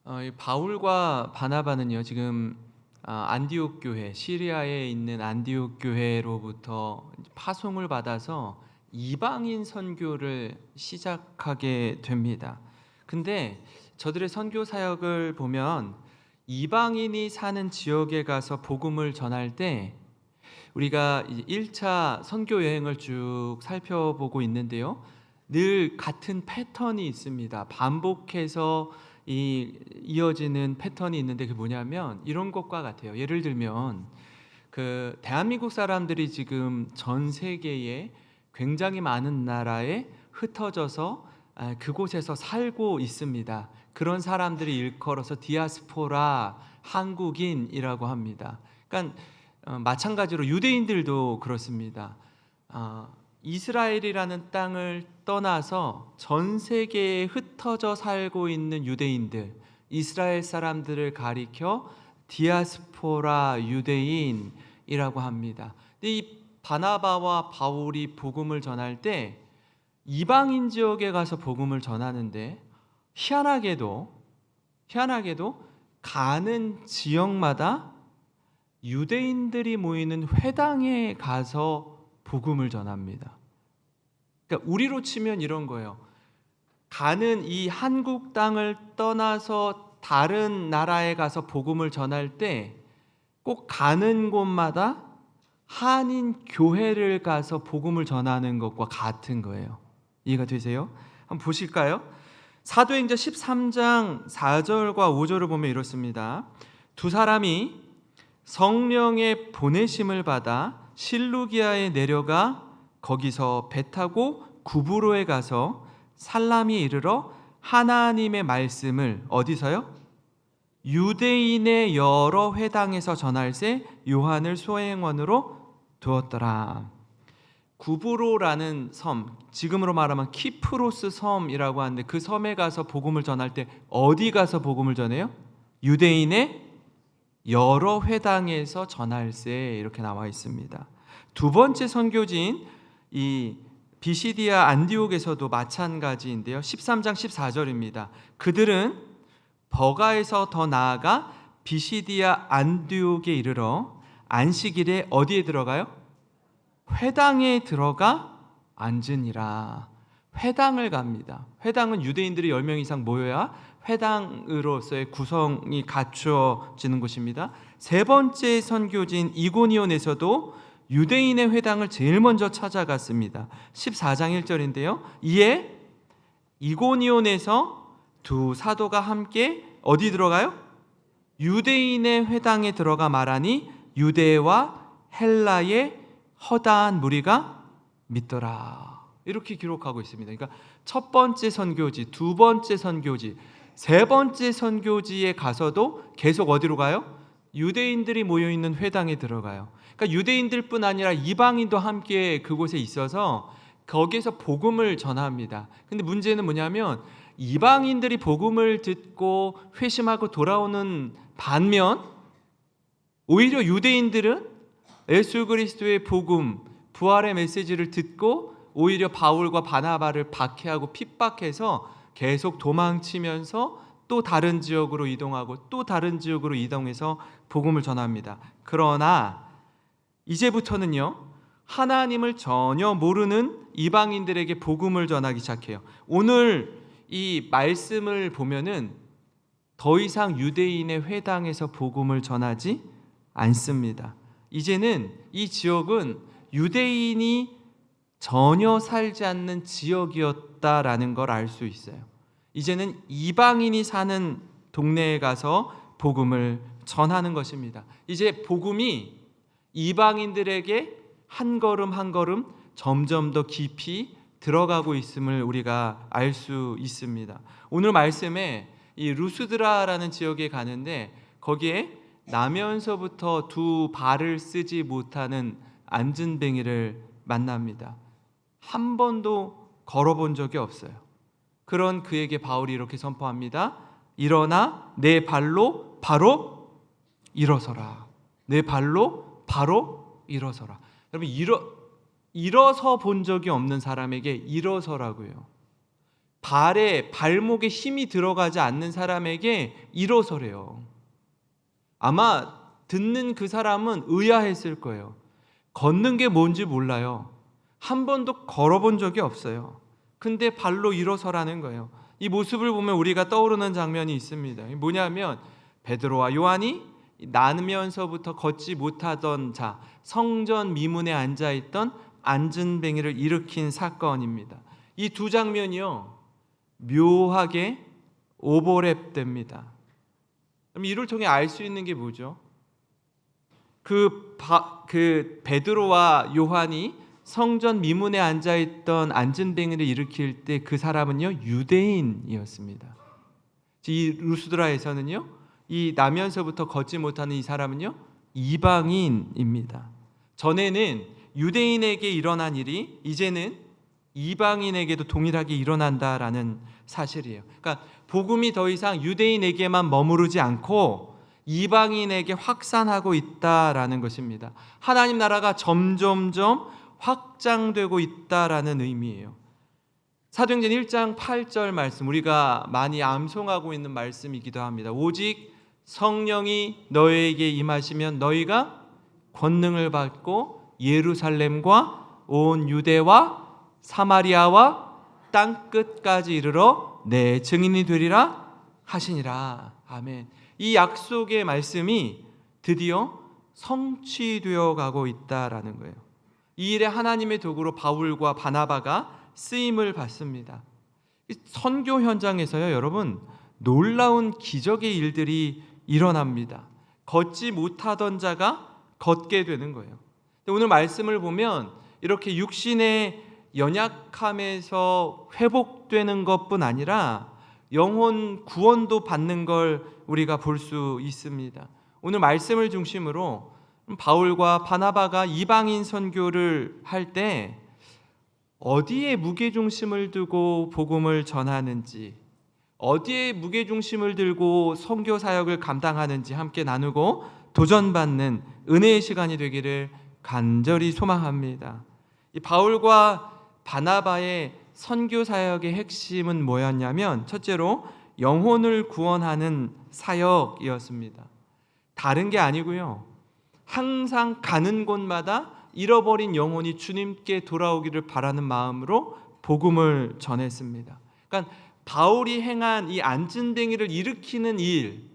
이 바울과 바나바는요 지금 안디옥 교회, 시리아에 있는 안디옥 교회로부터 파송을 받아서 이방인 선교를 시작하게 됩니다. 근데 저들의 선교 사역을 보면 이방인이 사는 지역에 가서 복음을 전할 때 우리가 1차 선교 여행을 쭉 살펴보고 있는데요. 늘 같은 패턴이 있습니다. 반복해서 이어지는 패턴이 있는데 그게 뭐냐면 이런 것과 같아요. 예를 들면 그 대한민국 사람들이 지금 전 세계에 굉장히 많은 나라에 흩어져서 그곳에서 살고 있습니다. 그런 사람들이 일컬어서 디아스포라 한국인이라고 합니다. 그러니까 마찬가지로 유대인들도 그렇습니다. 이스라엘이라는 땅을 떠나서 전 세계에 흩어져 살고 있는 유대인들, 이스라엘 사람들을 가리켜 디아스포라 유대인이라고 합니다. 근데 이 바나바와 바울이 복음을 전할 때 이방인 지역에 가서 복음을 전하는데 희한하게도 가는 지역마다 유대인들이 모이는 회당에 가서 복음을 전합니다. 그러니까 우리로 치면 이런 거예요. 가는 이 한국 땅을 떠나서 다른 나라에 가서 복음을 전할 때 꼭 가는 곳마다 한인 교회를 가서 복음을 전하는 것과 같은 거예요. 이해가 되세요? 한번 보실까요? 사도행전 13장 4절과 5절을 보면 이렇습니다. 두 사람이 성령의 보내심을 받아 실루기아에 내려가 거기서 배 타고 구브로에 가서 살라미에 이르러 하나님의 말씀을 어디서요? 유대인의 여러 회당에서 전할세 요한을 소행원으로 두었더라. 구브로라는 섬, 지금으로 말하면 키프로스 섬이라고 하는데 그 섬에 가서 복음을 전할 때 어디 가서 복음을 전해요? 유대인의 여러 회당에서 전할세 이렇게 나와 있습니다. 두 번째 선교지인 이 비시디아 안디옥에서도 마찬가지인데요. 13장 14절입니다. 그들은 버가에서 더 나아가 비시디아 안디옥에 이르러 안식일에 어디에 들어가요? 회당에 들어가 앉으니라. 회당을 갑니다. 회당은 유대인들이 10명 이상 모여야 회당으로서의 구성이 갖추어지는 곳입니다. 세 번째 선교지인 이고니온에서도 유대인의 회당을 제일 먼저 찾아갔습니다. 14장 1절인데요. 이에 이고니온에서 두 사도가 함께 어디 들어가요? 유대인의 회당에 들어가 말하니 유대와 헬라의 허다한 무리가 믿더라. 이렇게 기록하고 있습니다. 그러니까 첫 번째 선교지, 두 번째 선교지, 세 번째 선교지에 가서도 계속 어디로 가요? 유대인들이 모여있는 회당에 들어가요. 그러니까 유대인들뿐 아니라 이방인도 함께 그곳에 있어서 거기에서 복음을 전합니다. 근데 문제는 뭐냐면 이방인들이 복음을 듣고 회심하고 돌아오는 반면 오히려 유대인들은 예수 그리스도의 복음, 부활의 메시지를 듣고 오히려 바울과 바나바를 박해하고 핍박해서 계속 도망치면서 또 다른 지역으로 이동하고 또 다른 지역으로 이동해서 복음을 전합니다. 그러나 이제부터는요, 하나님을 전혀 모르는 이방인들에게 복음을 전하기 시작해요. 오늘 이 말씀을 보면은 더 이상 유대인의 회당에서 복음을 전하지 않습니다. 이제는 이 지역은 유대인이 전혀 살지 않는 지역이었다라는 걸 알 수 있어요. 이제는 이방인이 사는 동네에 가서 복음을 전하는 것입니다. 이제 복음이 이방인들에게 한 걸음 한 걸음 점점 더 깊이 들어가고 있음을 우리가 알 수 있습니다. 오늘 말씀에 이 루스드라라는 지역에 가는데 거기에 나면서부터 두 발을 쓰지 못하는 안진뱅이를 만납니다. 한 번도 걸어본 적이 없어요. 그런 그에게 바울이 이렇게 선포합니다. 일어나 내 발로 바로 일어서라. 내 발로 바로 일어서라. 여러분 일어서 본 적이 없는 사람에게 일어서라고요. 발목에 힘이 들어가지 않는 사람에게 일어서래요. 아마 듣는 그 사람은 의아했을 거예요. 걷는 게 뭔지 몰라요. 한 번도 걸어본 적이 없어요. 근데 발로 일어서라는 거예요. 이 모습을 보면 우리가 떠오르는 장면이 있습니다. 뭐냐면 베드로와 요한이 나면서부터 걷지 못하던 자, 성전 미문에 앉아있던 안진뱅이를 일으킨 사건입니다. 이 두 장면이요, 묘하게 오버랩됩니다. 그럼 이를 통해 알 수 있는 게 뭐죠? 그 베드로와 요한이 성전 미문에 앉아있던 안진뱅이를 일으킬 때 그 사람은요, 유대인이었습니다. 이 루스드라에서는요, 이 나면서부터 걷지 못하는 이 사람은요, 이방인입니다. 전에는 유대인에게 일어난 일이 이제는 이방인에게도 동일하게 일어난다라는 사실이에요. 그러니까 복음이 더 이상 유대인에게만 머무르지 않고 이방인에게 확산하고 있다라는 것입니다. 하나님 나라가 점점점 확장되고 있다라는 의미예요. 사도행전 1장 8절 말씀, 우리가 많이 암송하고 있는 말씀이기도 합니다. 오직 성령이 너희에게 임하시면 너희가 권능을 받고 예루살렘과 온 유대와 사마리아와 땅 끝까지 이르러 내 증인이 되리라 하시니라. 아멘. 이 약속의 말씀이 드디어 성취되어 가고 있다라는 거예요. 이 일에 하나님의 도구로 바울과 바나바가 쓰임을 받습니다. 선교 현장에서요, 여러분, 놀라운 기적의 일들이 일어납니다. 걷지 못하던 자가 걷게 되는 거예요. 오늘 말씀을 보면 이렇게 육신의 연약함에서 회복되는 것뿐 아니라 영혼 구원도 받는 걸 우리가 볼 수 있습니다. 오늘 말씀을 중심으로 바울과 바나바가 이방인 선교를 할 때 어디에 무게중심을 두고 복음을 전하는지, 어디에 무게중심을 들고 선교 사역을 감당하는지 함께 나누고 도전받는 은혜의 시간이 되기를 간절히 소망합니다. 이 바울과 바나바의 선교 사역의 핵심은 뭐였냐면, 첫째로 영혼을 구원하는 사역이었습니다. 다른 게 아니고요, 항상 가는 곳마다 잃어버린 영혼이 주님께 돌아오기를 바라는 마음으로 복음을 전했습니다. 그러니까 바울이 행한 이 안진뱅이를 일으키는 일,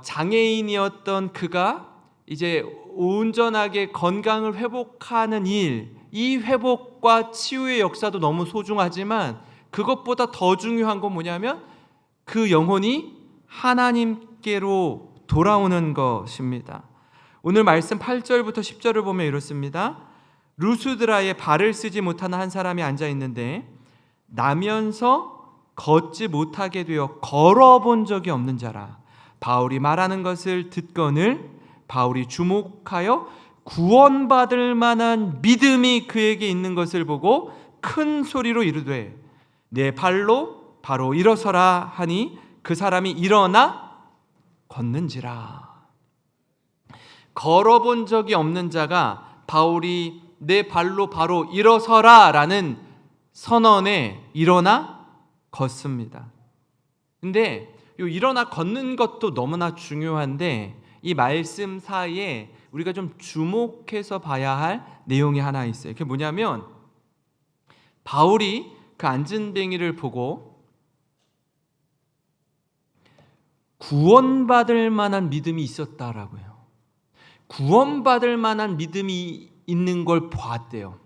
장애인이었던 그가 이제 온전하게 건강을 회복하는 일, 이 회복과 치유의 역사도 너무 소중하지만 그것보다 더 중요한 건 뭐냐면 그 영혼이 하나님께로 돌아오는 것입니다. 오늘 말씀 8절부터 10절을 보면 이렇습니다. 루스드라에 발을 쓰지 못하는 한 사람이 앉아 있는데 나면서 걷지 못하게 되어 걸어본 적이 없는 자라. 바울이 말하는 것을 듣거늘 바울이 주목하여 구원받을 만한 믿음이 그에게 있는 것을 보고 큰 소리로 이르되 내 발로 바로 일어서라 하니 그 사람이 일어나 걷는지라. 걸어본 적이 없는 자가 바울이 내 발로 바로 일어서라 라는 선언에 일어나 걷습니다. 근데 이 일어나 걷는 것도 너무나 중요한데 이 말씀 사이에 우리가 좀 주목해서 봐야 할 내용이 하나 있어요. 그게 뭐냐면 바울이 그 안진뱅이를 보고 구원받을 만한 믿음이 있었다라고 해요. 구원받을 만한 믿음이 있는 걸 보았대요.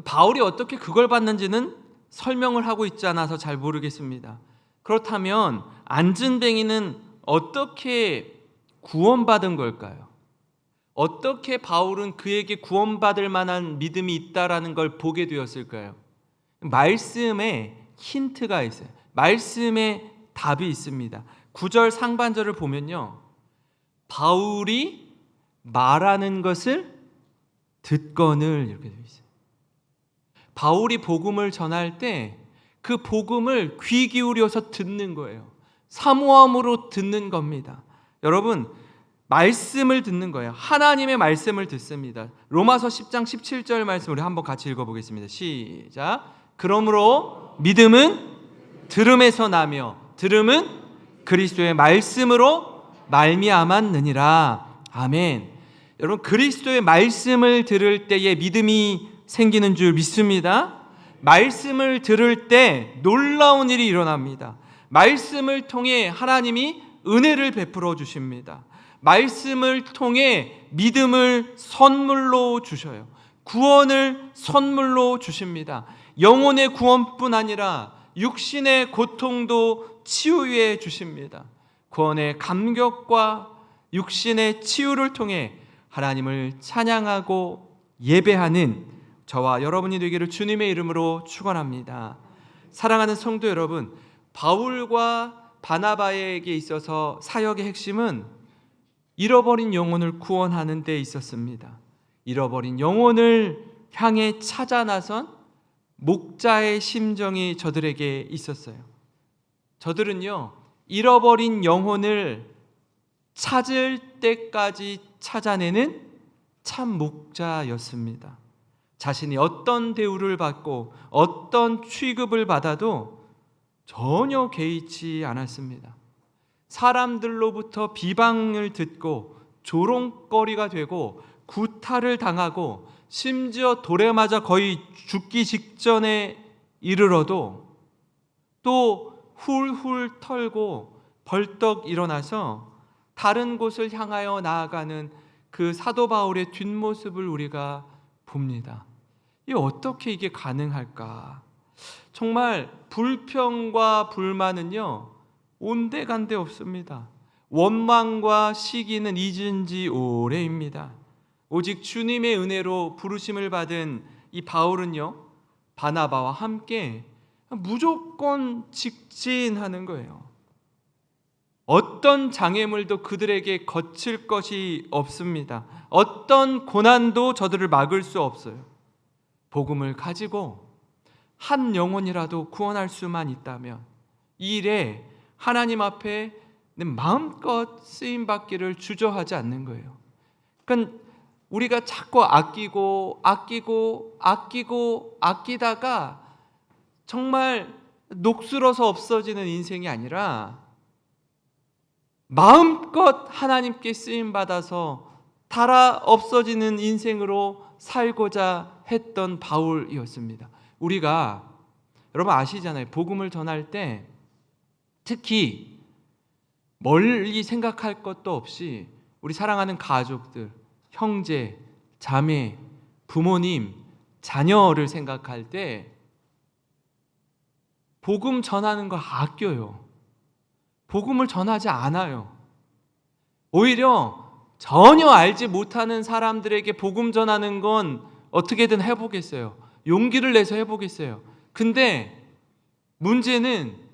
바울이 어떻게 그걸 봤는지는 설명을 하고 있지 않아서 잘 모르겠습니다. 그렇다면 안진뱅이는 어떻게 구원받은 걸까요? 어떻게 바울은 그에게 구원받을 만한 믿음이 있다라는 걸 보게 되었을까요? 말씀에 힌트가 있어요. 말씀에 답이 있습니다. 9절 상반절을 보면요, 바울이 말하는 것을 듣거늘 이렇게 되어 있어요. 바울이 복음을 전할 때 그 복음을 귀 기울여서 듣는 거예요. 사모함으로 듣는 겁니다. 여러분, 말씀을 듣는 거예요. 하나님의 말씀을 듣습니다. 로마서 10장 17절 말씀 우리 한번 같이 읽어보겠습니다. 시작. 그러므로 믿음은 들음에서 나며 들음은 그리스도의 말씀으로 말미암았느니라. 아멘. 여러분, 그리스도의 말씀을 들을 때에 믿음이 생기는 줄 믿습니다. 말씀을 들을 때 놀라운 일이 일어납니다. 말씀을 통해 하나님이 은혜를 베풀어 주십니다. 말씀을 통해 믿음을 선물로 주셔요. 구원을 선물로 주십니다. 영혼의 구원뿐 아니라 육신의 고통도 치유해 주십니다. 구원의 감격과 육신의 치유를 통해 하나님을 찬양하고 예배하는 저와 여러분이 되기를 주님의 이름으로 축원합니다. 사랑하는 성도 여러분, 바울과 바나바에게 있어서 사역의 핵심은 잃어버린 영혼을 구원하는 데 있었습니다. 잃어버린 영혼을 향해 찾아 나선 목자의 심정이 저들에게 있었어요. 저들은요, 잃어버린 영혼을 찾을 때까지 찾아내는 참 목자였습니다. 자신이 어떤 대우를 받고 어떤 취급을 받아도 전혀 개의치 않았습니다. 사람들로부터 비방을 듣고 조롱거리가 되고 구타를 당하고 심지어 돌에 맞아 거의 죽기 직전에 이르러도 또 훌훌 털고 벌떡 일어나서 다른 곳을 향하여 나아가는 그 사도 바울의 뒷모습을 우리가 봅니다. 어떻게 이게 가능할까? 정말 불평과 불만은요, 온데간데 없습니다. 원망과 시기는 잊은 지 오래입니다. 오직 주님의 은혜로 부르심을 받은 이 바울은요, 바나바와 함께 무조건 직진하는 거예요. 어떤 장애물도 그들에게 거칠 것이 없습니다. 어떤 고난도 저들을 막을 수 없어요. 복음을 가지고 한 영혼이라도 구원할 수만 있다면 이 일에 하나님 앞에 마음껏 쓰임받기를 주저하지 않는 거예요. 그러니까 우리가 자꾸 아끼다가 정말 녹슬어서 없어지는 인생이 아니라 마음껏 하나님께 쓰임받아서 달아 없어지는 인생으로 살고자 했던 바울이었습니다. 우리가 여러분 아시잖아요. 복음을 전할 때 특히 멀리 생각할 것도 없이 우리 사랑하는 가족들, 형제, 자매, 부모님, 자녀를 생각할 때 복음 전하는 걸 아껴요. 복음을 전하지 않아요. 오히려 전혀 알지 못하는 사람들에게 복음 전하는 건 어떻게든 해보겠어요. 용기를 내서 해보겠어요. 근데 문제는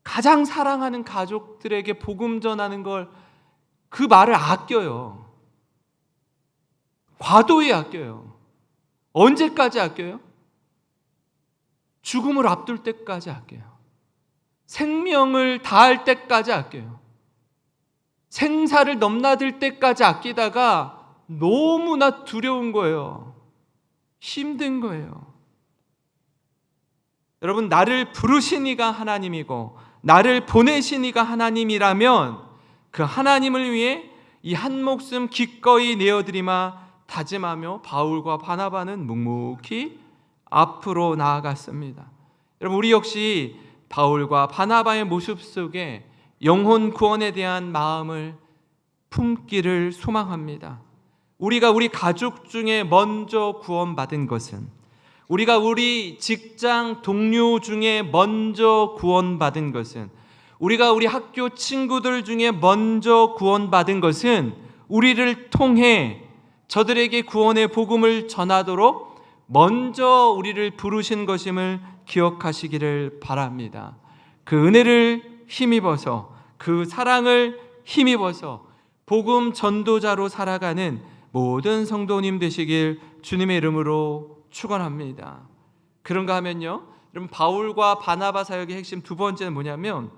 가장 사랑하는 가족들에게 복음 전하는 걸 그 말을 아껴요. 과도히 아껴요. 언제까지 아껴요? 죽음을 앞둘 때까지 아껴요. 생명을 다할 때까지 아껴요. 생사를 넘나들 때까지 아끼다가 너무나 두려운 거예요. 힘든 거예요. 여러분, 나를 부르신 이가 하나님이고 나를 보내신 이가 하나님이라면 그 하나님을 위해 이 한 목숨 기꺼이 내어드리마 다짐하며 바울과 바나바는 묵묵히 앞으로 나아갔습니다. 여러분, 우리 역시 바울과 바나바의 모습 속에 영혼 구원에 대한 마음을 품기를 소망합니다. 우리가 우리 가족 중에 먼저 구원받은 것은, 우리가 우리 직장 동료 중에 먼저 구원받은 것은, 우리가 우리 학교 친구들 중에 먼저 구원받은 것은 우리를 통해 저들에게 구원의 복음을 전하도록 먼저 우리를 부르신 것임을 기억하시기를 바랍니다. 그 은혜를 힘입어서, 그 사랑을 힘입어서 복음 전도자로 살아가는 모든 성도님 되시길 주님의 이름으로 축원합니다. 그런가 하면요, 여러분, 바울과 바나바 사역의 핵심 두 번째는 뭐냐면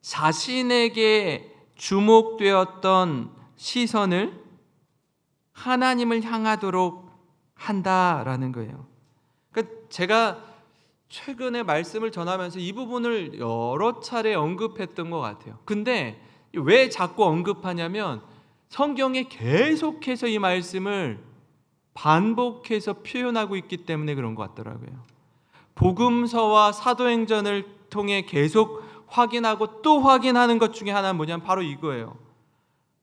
자신에게 주목되었던 시선을 하나님을 향하도록 한다라는 거예요. 그러니까 그러니까 제가 최근에 말씀을 전하면서 이 부분을 여러 차례 언급했던 것 같아요. 근데 왜 자꾸 언급하냐면 성경에 계속해서 이 말씀을 반복해서 표현하고 있기 때문에 그런 것 같더라고요. 복음서와 사도행전을 통해 계속 확인하고 또 확인하는 것 중에 하나는 뭐냐면 바로 이거예요.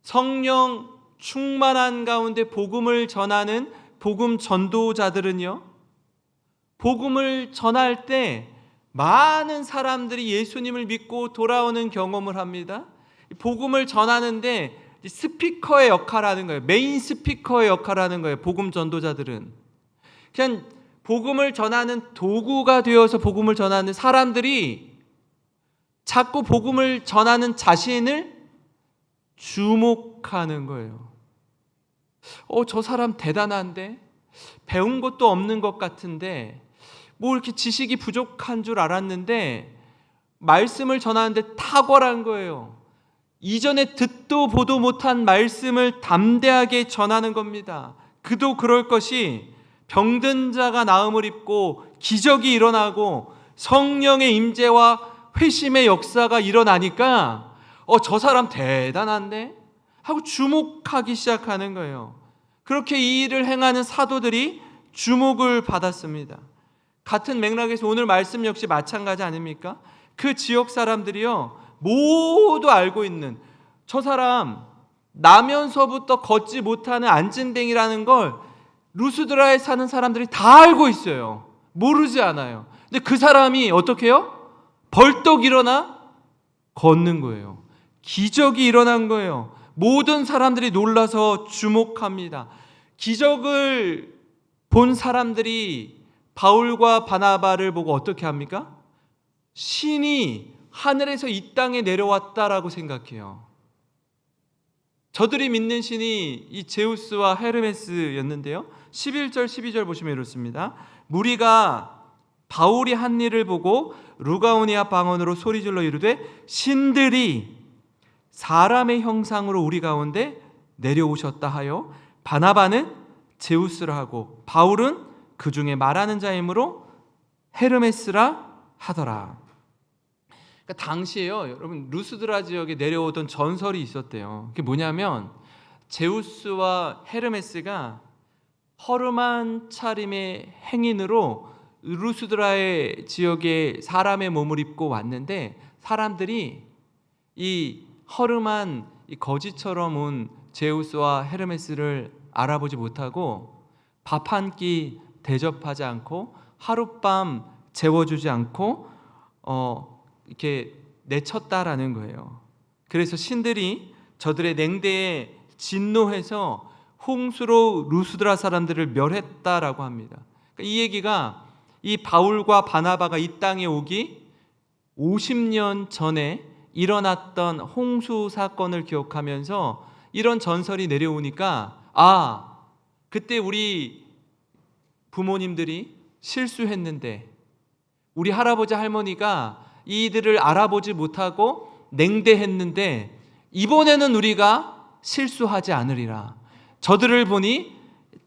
성령 충만한 가운데 복음을 전하는 복음 전도자들은요, 복음을 전할 때 많은 사람들이 예수님을 믿고 돌아오는 경험을 합니다. 복음을 전하는데 스피커의 역할을 하는 거예요. 메인 스피커의 역할을 하는 거예요. 복음 전도자들은 그냥 복음을 전하는 도구가 되어서 복음을 전하는 사람들이 자꾸 복음을 전하는 자신을 주목하는 거예요. 저 사람 대단한데, 배운 것도 없는 것 같은데, 뭐 이렇게 지식이 부족한 줄 알았는데 말씀을 전하는데 탁월한 거예요. 이전에 듣도 보도 못한 말씀을 담대하게 전하는 겁니다. 그도 그럴 것이 병든 자가 나음을 입고 기적이 일어나고 성령의 임재와 회심의 역사가 일어나니까 저 사람 대단한데 하고 주목하기 시작하는 거예요. 그렇게 이 일을 행하는 사도들이 주목을 받았습니다. 같은 맥락에서 오늘 말씀 역시 마찬가지 아닙니까? 그 지역 사람들이요, 모두 알고 있는, 저 사람 나면서부터 걷지 못하는 안진뱅이라는 걸 루스드라에 사는 사람들이 다 알고 있어요. 모르지 않아요. 근데 그 사람이 어떻게 해요? 벌떡 일어나 걷는 거예요. 기적이 일어난 거예요. 모든 사람들이 놀라서 주목합니다. 기적을 본 사람들이 바울과 바나바를 보고 어떻게 합니까? 신이 하늘에서 이 땅에 내려왔다라고 생각해요. 저들이 믿는 신이 이 제우스와 헤르메스였는데요, 11절 12절 보시면 이렇습니다. 무리가 바울이 한 일을 보고 루가오니아 방언으로 소리질러 이르되 신들이 사람의 형상으로 우리 가운데 내려오셨다 하여 바나바는 제우스라 하고 바울은 그 중에 말하는 자이므로 헤르메스라 하더라. 그러니까 당시에요, 여러분, 루스드라 지역에 내려오던 전설이 있었대요. 그게 뭐냐면 제우스와 헤르메스가 허름한 차림의 행인으로 루스드라의 지역에 사람의 몸을 입고 왔는데 사람들이 이 허름한 이 거지처럼 온 제우스와 헤르메스를 알아보지 못하고 밥 한 끼 대접하지 않고 하룻밤 재워주지 않고 이렇게 내쳤다라는 거예요. 그래서 신들이 저들의 냉대에 진노해서 홍수로 루스드라 사람들을 멸했다라고 합니다. 이 얘기가 이 바울과 바나바가 이 땅에 오기 50년 전에 일어났던 홍수 사건을 기억하면서 이런 전설이 내려오니까 그때 우리 부모님들이 실수했는데 우리 할아버지 할머니가 이들을 알아보지 못하고 냉대했는데 이번에는 우리가 실수하지 않으리라. 저들을 보니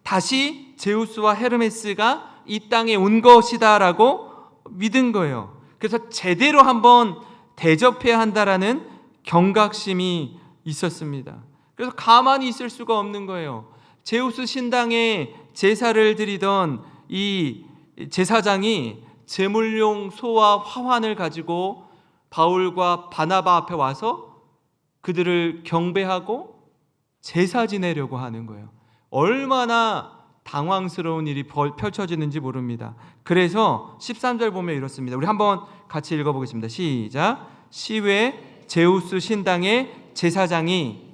다시 제우스와 헤르메스가 이 땅에 온 것이다라고 믿은 거예요. 그래서 제대로 한번 대접해야 한다라는 경각심이 있었습니다. 그래서 가만히 있을 수가 없는 거예요. 제우스 신당에 제사를 드리던 이 제사장이 제물용 소와 화환을 가지고 바울과 바나바 앞에 와서 그들을 경배하고 제사 지내려고 하는 거예요. 얼마나 당황스러운 일이 펼쳐지는지 모릅니다. 그래서 13절 보면 이렇습니다. 우리 한번 같이 읽어보겠습니다. 시작. 시외 제우스 신당의 제사장이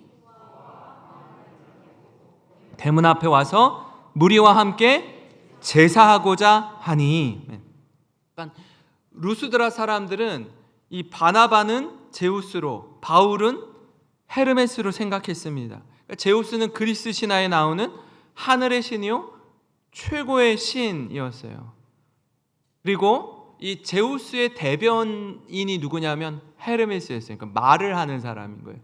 대문 앞에 와서 무리와 함께 제사하고자 하니, 그러니까 루스드라 사람들은 이 바나바는 제우스로, 바울은 헤르메스로 생각했습니다. 그러니까 제우스는 그리스 신화에 나오는 하늘의 신이요 최고의 신이었어요. 그리고 이 제우스의 대변인이 누구냐면 헤르메스였어요. 그러니까 말을 하는 사람인 거예요.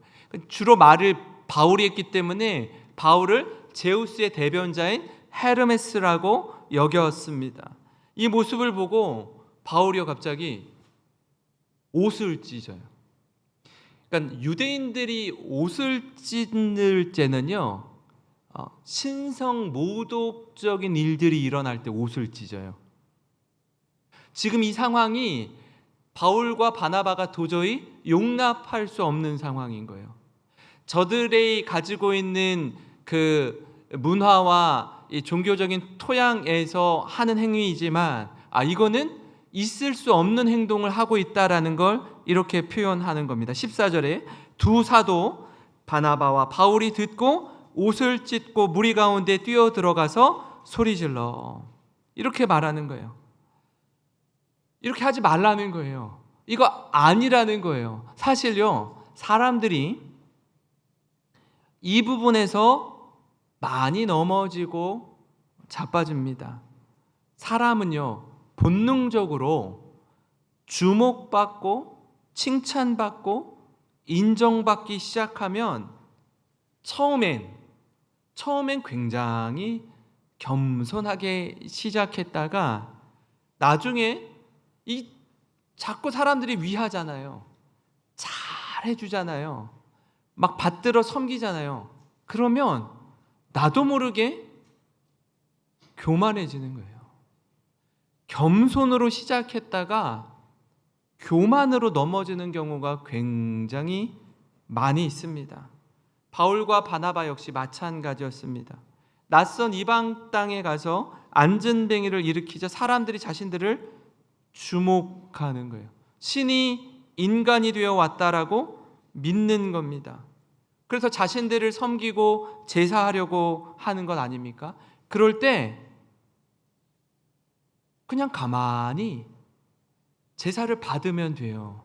주로 말을 바울이 했기 때문에 바울을 제우스의 대변자인 헤르메스라고 여겼습니다. 이 모습을 보고 바울이요 갑자기 옷을 찢어요. 그러니까 유대인들이 옷을 찢을 때는요, 신성 모독적인 일들이 일어날 때 옷을 찢어요. 지금 이 상황이 바울과 바나바가 도저히 용납할 수 없는 상황인 거예요. 저들이 가지고 있는 그 문화와 이 종교적인 토양에서 하는 행위이지만 이거는 있을 수 없는 행동을 하고 있다라는 걸 이렇게 표현하는 겁니다. 14절에 두 사도 바나바와 바울이 듣고 옷을 찢고 무리 가운데 뛰어 들어가서 소리질러 이렇게 말하는 거예요. 이렇게 하지 말라는 거예요. 이거 아니라는 거예요. 사실요, 사람들이 이 부분에서 많이 넘어지고 자빠집니다. 사람은요, 본능적으로 주목받고 칭찬받고 인정받기 시작하면 처음엔 굉장히 겸손하게 시작했다가 나중에 자꾸 사람들이 위하잖아요. 잘해주잖아요. 막 받들어 섬기잖아요. 그러면 나도 모르게 교만해지는 거예요. 겸손으로 시작했다가 교만으로 넘어지는 경우가 굉장히 많이 있습니다. 바울과 바나바 역시 마찬가지였습니다. 낯선 이방 땅에 가서 안전뱅이를 일으키자 사람들이 자신들을 주목하는 거예요. 신이 인간이 되어 왔다라고 믿는 겁니다. 그래서 자신들을 섬기고 제사하려고 하는 것 아닙니까? 그럴 때 그냥 가만히 제사를 받으면 돼요.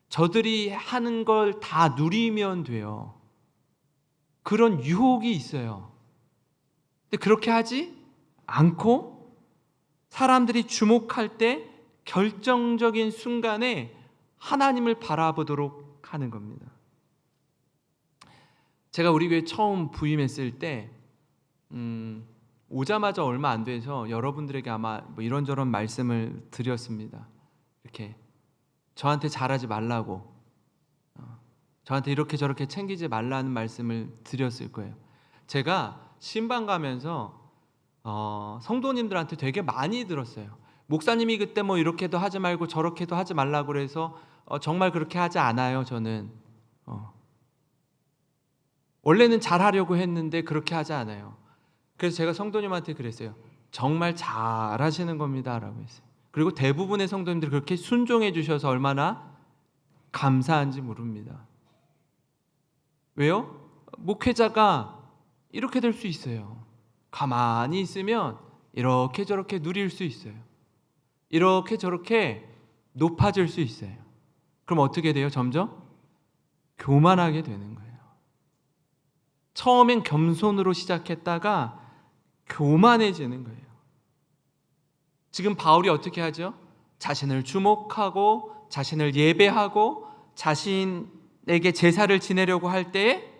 저들이 하는 걸 다 누리면 돼요. 그런 유혹이 있어요. 근데 그렇게 하지 않고 사람들이 주목할 때 결정적인 순간에 하나님을 바라보도록 하는 겁니다. 제가 우리 교회 처음 부임했을 때 오자마자 얼마 안 돼서 여러분들에게 아마 이런저런 말씀을 드렸습니다. 이렇게 저한테 잘하지 말라고, 저한테 이렇게 저렇게 챙기지 말라는 말씀을 드렸을 거예요. 제가 신방 가면서 성도님들한테 되게 많이 들었어요. 목사님이 그때 뭐 이렇게도 하지 말고 저렇게도 하지 말라고 그래서 정말 그렇게 하지 않아요. 저는 원래는 잘하려고 했는데 그렇게 하지 않아요. 그래서 제가 성도님한테 그랬어요. 정말 잘하시는 겁니다 라고 했어요. 그리고 대부분의 성도님들이 그렇게 순종해 주셔서 얼마나 감사한지 모릅니다. 왜요? 목회자가 이렇게 될 수 있어요. 가만히 있으면 이렇게 저렇게 누릴 수 있어요. 이렇게 저렇게 높아질 수 있어요. 그럼 어떻게 돼요? 점점 교만하게 되는 거예요. 처음엔 겸손으로 시작했다가 교만해지는 거예요. 지금 바울이 어떻게 하죠? 자신을 주목하고 자신을 예배하고 자신에게 제사를 지내려고 할 때에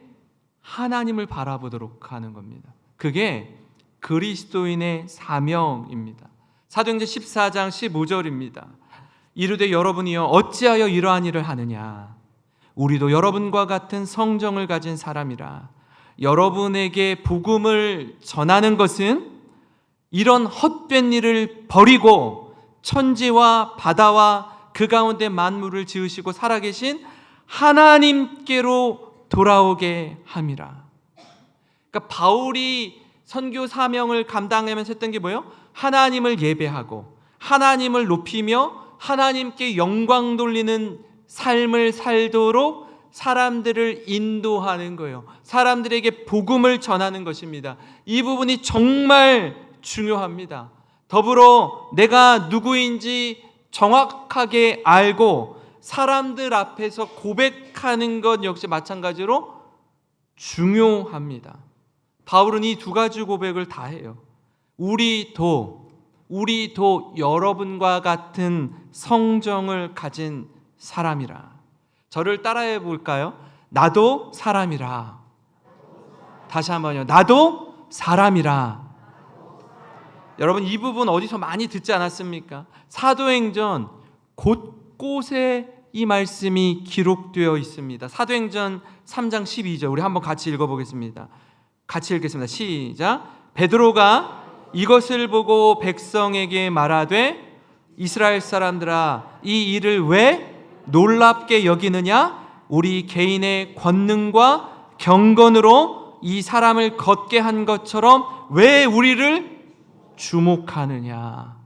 하나님을 바라보도록 하는 겁니다. 그게 그리스도인의 사명입니다. 사도행전 14장 15절입니다. 이르되 여러분이여 어찌하여 이러한 일을 하느냐? 우리도 여러분과 같은 성정을 가진 사람이라. 여러분에게 복음을 전하는 것은 이런 헛된 일을 버리고 천지와 바다와 그 가운데 만물을 지으시고 살아계신 하나님께로 돌아오게 함이라. 그러니까 바울이 선교 사명을 감당하면서 했던 게 뭐예요? 하나님을 예배하고 하나님을 높이며 하나님께 영광 돌리는 삶을 살도록 사람들을 인도하는 거예요. 사람들에게 복음을 전하는 것입니다. 이 부분이 정말 중요합니다. 더불어 내가 누구인지 정확하게 알고 사람들 앞에서 고백하는 것 역시 마찬가지로 중요합니다. 바울은 이 두 가지 고백을 다 해요. 우리도 여러분과 같은 성정을 가진 사람이라. 저를 따라해 볼까요? 나도 사람이라. 다시 한번요. 나도 사람이라. 여러분 이 부분 어디서 많이 듣지 않았습니까? 사도행전 곳곳에 이 말씀이 기록되어 있습니다. 사도행전 3장 12절 우리 한번 같이 읽어보겠습니다. 같이 읽겠습니다. 시작. 베드로가 이것을 보고 백성에게 말하되 이스라엘 사람들아 이 일을 왜 놀랍게 여기느냐? 우리 개인의 권능과 경건으로 이 사람을 걷게 한 것처럼 왜 우리를 주목하느냐?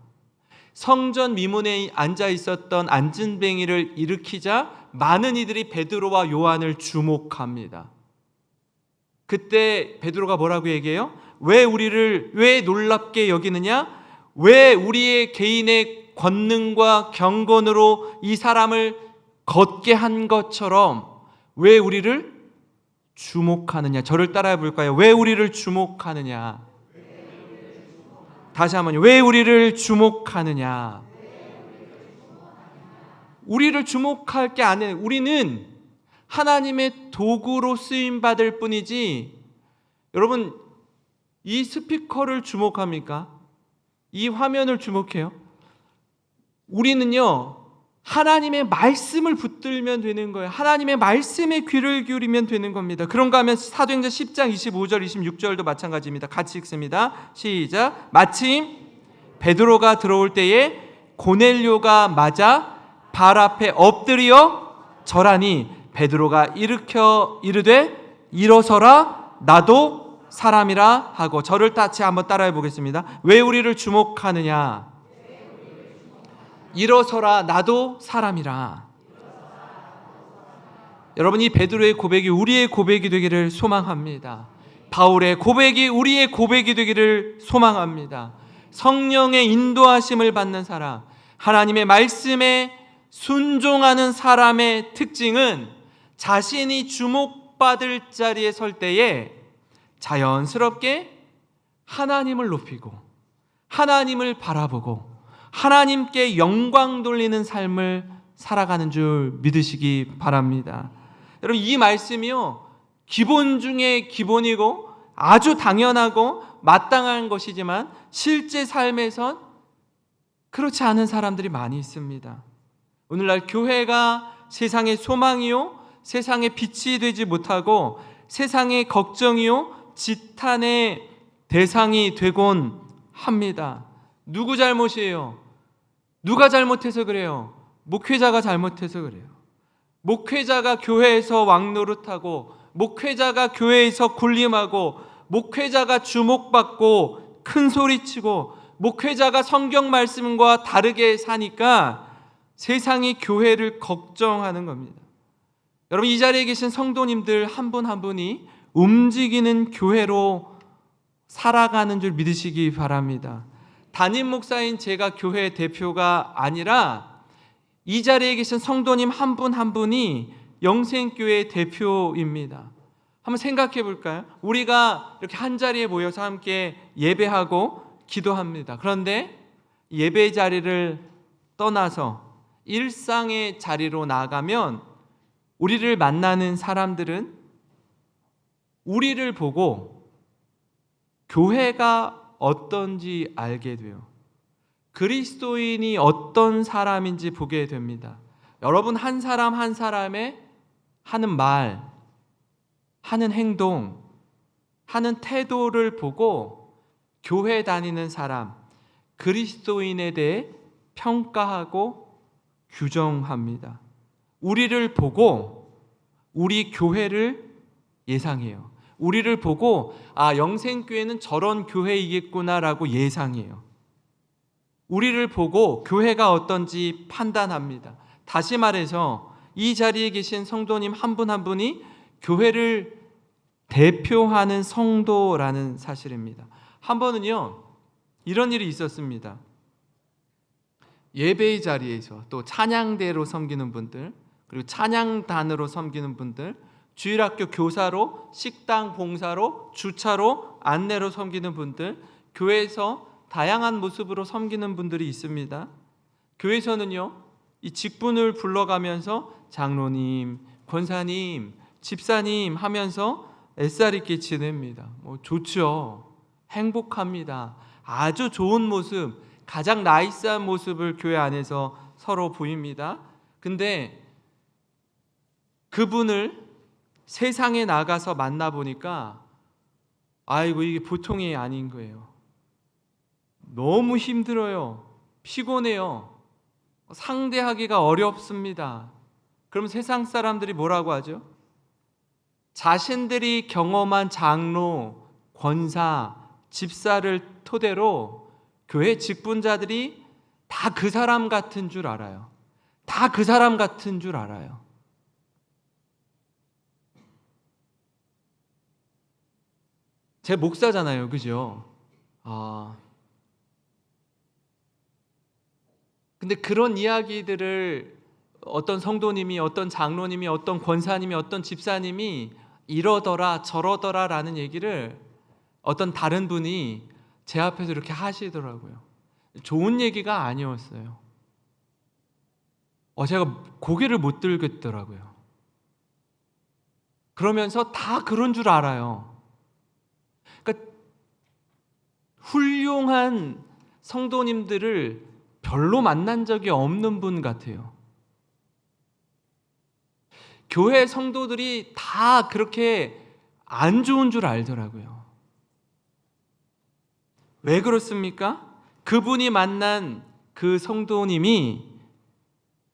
성전 미문에 앉아 있었던 안진뱅이를 일으키자 많은 이들이 베드로와 요한을 주목합니다. 그때 베드로가 뭐라고 얘기해요? 왜 놀랍게 여기느냐? 왜 우리의 개인의 권능과 경건으로 이 사람을 걷게 한 것처럼 왜 우리를 주목하느냐? 저를 따라해 볼까요? 왜 우리를 주목하느냐? 다시 한번요. 왜 우리를 주목하느냐? 우리를 주목할 게 아니에요. 우리는 하나님의 도구로 쓰임 받을 뿐이지. 여러분 이 스피커를 주목합니까? 이 화면을 주목해요? 우리는요 하나님의 말씀을 붙들면 되는 거예요. 하나님의 말씀에 귀를 기울이면 되는 겁니다. 그런가 하면 사도행전 10장 25절 26절도 마찬가지입니다. 같이 읽습니다. 시작. 마침 베드로가 들어올 때에 고넬료가 맞아 발 앞에 엎드려 절하니 베드로가 일으켜 이르되 일어서라 나도 사람이라 하고 저를 같이 한번 따라해 보겠습니다. 왜 우리를 주목하느냐? 일어서라 나도 사람이라. 여러분 이 베드로의 고백이 우리의 고백이 되기를 소망합니다. 바울의 고백이 우리의 고백이 되기를 소망합니다. 성령의 인도하심을 받는 사람, 하나님의 말씀에 순종하는 사람의 특징은 자신이 주목받을 자리에 설 때에 자연스럽게 하나님을 높이고 하나님을 바라보고 하나님께 영광 돌리는 삶을 살아가는 줄 믿으시기 바랍니다. 여러분 이 말씀이요 기본 중에 기본이고 아주 당연하고 마땅한 것이지만 실제 삶에선 그렇지 않은 사람들이 많이 있습니다. 오늘날 교회가 세상의 소망이요 세상의 빛이 되지 못하고 세상의 걱정이요 지탄의 대상이 되곤 합니다. 누구 잘못이에요? 누가 잘못해서 그래요? 목회자가 잘못해서 그래요. 목회자가 교회에서 왕노릇하고 목회자가 교회에서 군림하고 목회자가 주목받고 큰 소리치고 목회자가 성경 말씀과 다르게 사니까 세상이 교회를 걱정하는 겁니다. 여러분 이 자리에 계신 성도님들 한 분 한 분이 움직이는 교회로 살아가는 줄 믿으시기 바랍니다. 담임 목사인 제가 교회 대표가 아니라 이 자리에 계신 성도님 한 분 한 분이 영생교회 대표입니다. 한번 생각해 볼까요? 우리가 이렇게 한 자리에 모여서 함께 예배하고 기도합니다. 그런데 예배 자리를 떠나서 일상의 자리로 나가면 우리를 만나는 사람들은 우리를 보고 교회가 어떤지 알게 돼요. 그리스도인이 어떤 사람인지 보게 됩니다. 여러분 한 사람 한 사람의 하는 말, 하는 행동, 하는 태도를 보고 교회 다니는 사람, 그리스도인에 대해 평가하고 규정합니다. 우리를 보고 우리 교회를 예상해요. 우리를 보고 영생교회는 저런 교회이겠구나라고 예상해요. 우리를 보고 교회가 어떤지 판단합니다. 다시 말해서 이 자리에 계신 성도님 한 분 한 분이 교회를 대표하는 성도라는 사실입니다. 한 번은요 이런 일이 있었습니다. 예배의 자리에서 또 찬양대로 섬기는 분들 그리고 찬양단으로 섬기는 분들 주일학교 교사로 식당 봉사로 주차로 안내로 섬기는 분들 교회에서 다양한 모습으로 섬기는 분들이 있습니다. 교회에서는요 이 직분을 불러가면서 장로님, 권사님, 집사님 하면서 애써 있게 지냅니다. 좋죠. 행복합니다. 아주 좋은 모습, 가장 나이스한 모습을 교회 안에서 서로 보입니다. 근데 그분을 세상에 나가서 만나보니까 아이고, 이게 보통이 아닌 거예요. 너무 힘들어요. 피곤해요. 상대하기가 어렵습니다. 그럼 세상 사람들이 뭐라고 하죠? 자신들이 경험한 장로, 권사, 집사를 토대로 교회 직분자들이 다 그 사람 같은 줄 알아요. 다 그 사람 같은 줄 알아요. 제 목사잖아요, 그죠? 근데 그런 이야기들을 어떤 성도님이, 어떤 장로님이, 어떤 권사님이, 어떤 집사님이 이러더라 저러더라 라는 얘기를 어떤 다른 분이 제 앞에서 이렇게 하시더라고요. 좋은 얘기가 아니었어요. 제가 고개를 못 들겠더라고요. 그러면서 다 그런 줄 알아요. 그러니까 훌륭한 성도님들을 별로 만난 적이 없는 분 같아요. 교회 성도들이 다 그렇게 안 좋은 줄 알더라고요. 왜 그렇습니까? 그분이 만난 그 성도님이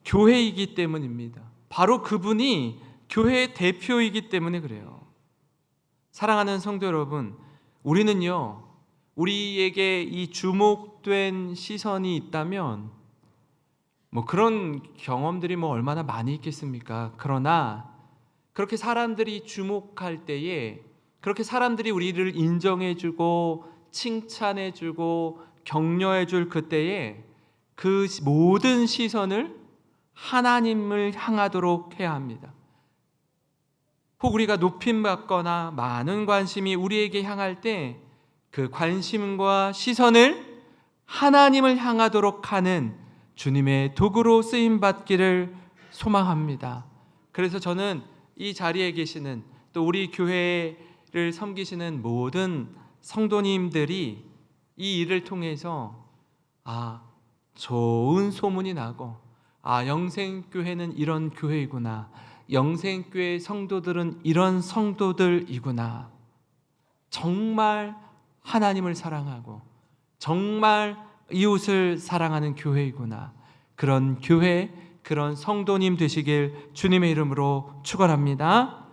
교회이기 때문입니다. 바로 그분이 교회의 대표이기 때문에 그래요. 사랑하는 성도 여러분, 우리는요, 우리에게 이 주목된 시선이 있다면 그런 경험들이 얼마나 많이 있겠습니까? 그러나 그렇게 사람들이 주목할 때에, 그렇게 사람들이 우리를 인정해주고 칭찬해주고 격려해줄 그때에 그 모든 시선을 하나님을 향하도록 해야 합니다. 혹 우리가 높임받거나 많은 관심이 우리에게 향할 때 그 관심과 시선을 하나님을 향하도록 하는 주님의 도구로 쓰임받기를 소망합니다. 그래서 저는 이 자리에 계시는, 또 우리 교회를 섬기시는 모든 성도님들이 이 일을 통해서 좋은 소문이 나고, 영생교회는 이런 교회이구나, 영생교회 성도들은 이런 성도들이구나, 정말 하나님을 사랑하고 정말 이웃을 사랑하는 교회이구나, 그런 교회, 그런 성도님 되시길 주님의 이름으로 축원합니다.